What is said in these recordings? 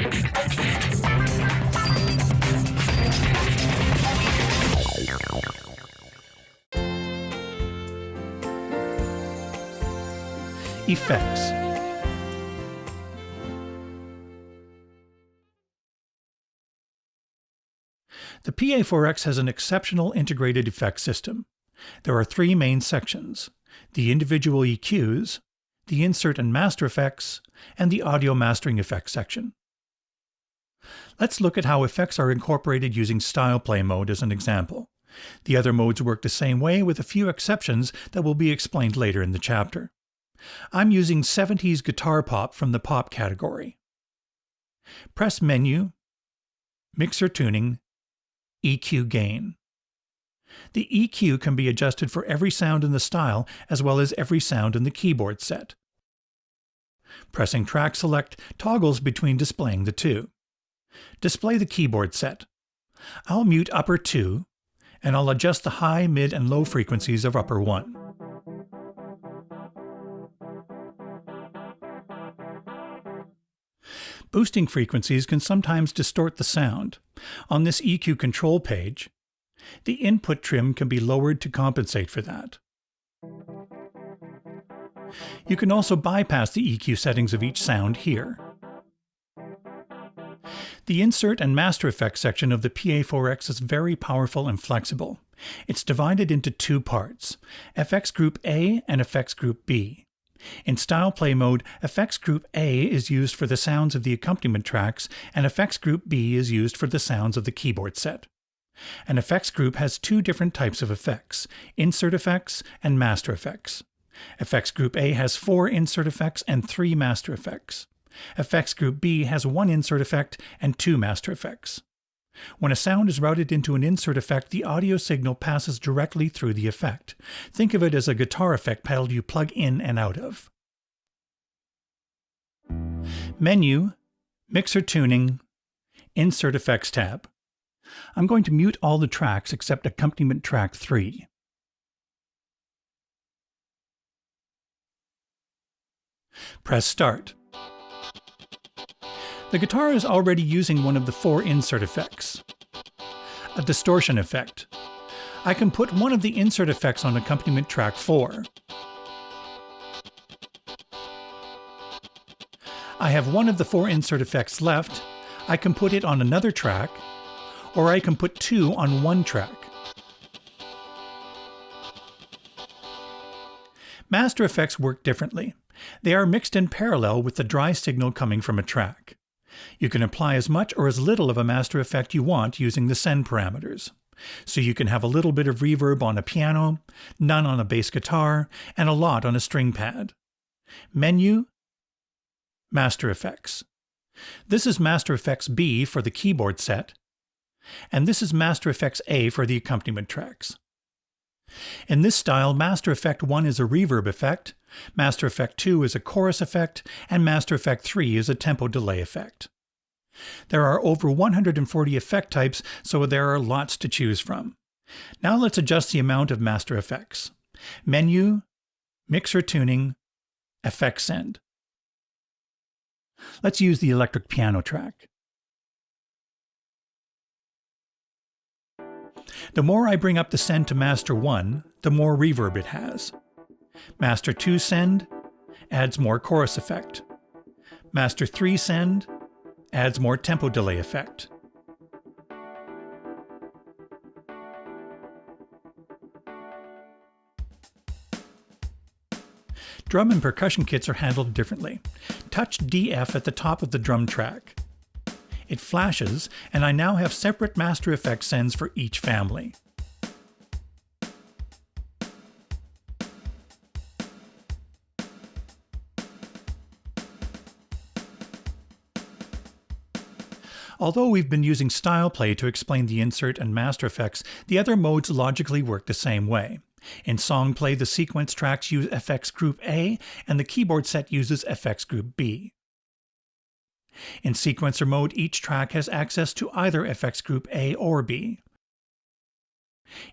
Effects. The Pa4X has an exceptional integrated effects system. There are three main sections: the individual EQs, the insert and master effects, and the audio mastering effects section. Let's look at how effects are incorporated using style play mode as an example. The other modes work the same way with a few exceptions that will be explained later in the chapter. I'm using 70s guitar pop from the pop category. Press Menu, Mixer Tuning, EQ Gain. The EQ can be adjusted for every sound in the style as well as every sound in the keyboard set. Pressing Track Select toggles between displaying the two. Display the keyboard set. I'll mute upper 2, and I'll adjust the high, mid, and low frequencies of upper 1. Boosting frequencies can sometimes distort the sound. On this EQ control page, the input trim can be lowered to compensate for that. You can also bypass the EQ settings of each sound here. The Insert and Master Effects section of the Pa4X is very powerful and flexible. It's divided into two parts: Effects Group A and Effects Group B. In Style Play mode, Effects Group A is used for the sounds of the accompaniment tracks, and Effects Group B is used for the sounds of the keyboard set. An effects group has two different types of effects: insert effects and master effects. Effects Group A has 4 insert effects and 3 master effects. Effects Group B has 1 insert effect and 2 master effects. When a sound is routed into an insert effect, the audio signal passes directly through the effect. Think of it as a guitar effect pedal you plug in and out of. Menu, Mixer Tuning, Insert Effects tab. I'm going to mute all the tracks except accompaniment track 3. Press Start. The guitar is already using one of the 4 insert effects, a distortion effect. I can put one of the insert effects on accompaniment track 4. I have one of the 4 insert effects left. I can put it on another track, or I can put 2 on one track. Master effects work differently. They are mixed in parallel with the dry signal coming from a track. You can apply as much or as little of a master effect you want using the send parameters. So you can have a little bit of reverb on a piano, none on a bass guitar, and a lot on a string pad. Menu, Master Effects. This is Master Effects B for the keyboard set, and this is Master Effects A for the accompaniment tracks. In this style, Master Effect 1 is a reverb effect, Master Effect 2 is a chorus effect, and Master Effect 3 is a tempo delay effect. There are over 140 effect types, so there are lots to choose from. Now let's adjust the amount of master effects. Menu, Mixer Tuning, Effect Send. Let's use the electric piano track. The more I bring up the send to Master 1, the more reverb it has. Master 2 send adds more chorus effect. Master 3 send adds more tempo delay effect. Drum and percussion kits are handled differently. Touch DF at the top of the drum track. It flashes, and I now have separate master effect sends for each family. Although we've been using style play to explain the insert and master effects, the other modes logically work the same way. In song play, the sequence tracks use FX Group A, and the keyboard set uses FX Group B. In sequencer mode, each track has access to either FX Group A or B.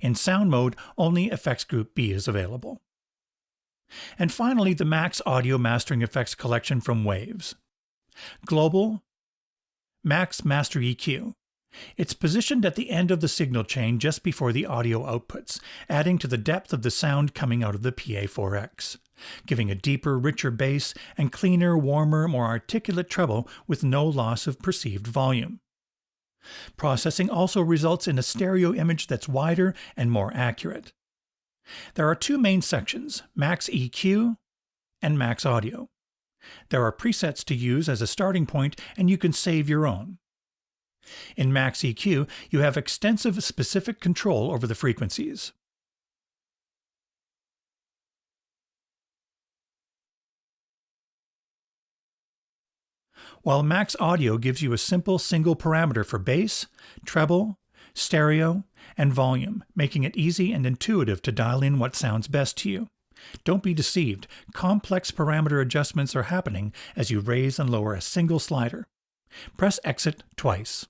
In sound mode, only FX Group B is available. And finally, the Max Audio Mastering Effects collection from Waves. Global, Max Master EQ. It's positioned at the end of the signal chain just before the audio outputs, adding to the depth of the sound coming out of the Pa4X, giving a deeper, richer bass and cleaner, warmer, more articulate treble with no loss of perceived volume. Processing also results in a stereo image that's wider and more accurate. There are two main sections, Max EQ and Max Audio. There are presets to use as a starting point, and you can save your own. In Max EQ, you have extensive specific control over the frequencies. While Max Audio gives you a simple single parameter for bass, treble, stereo, and volume, making it easy and intuitive to dial in what sounds best to you. Don't be deceived, complex parameter adjustments are happening as you raise and lower a single slider. Press Exit twice.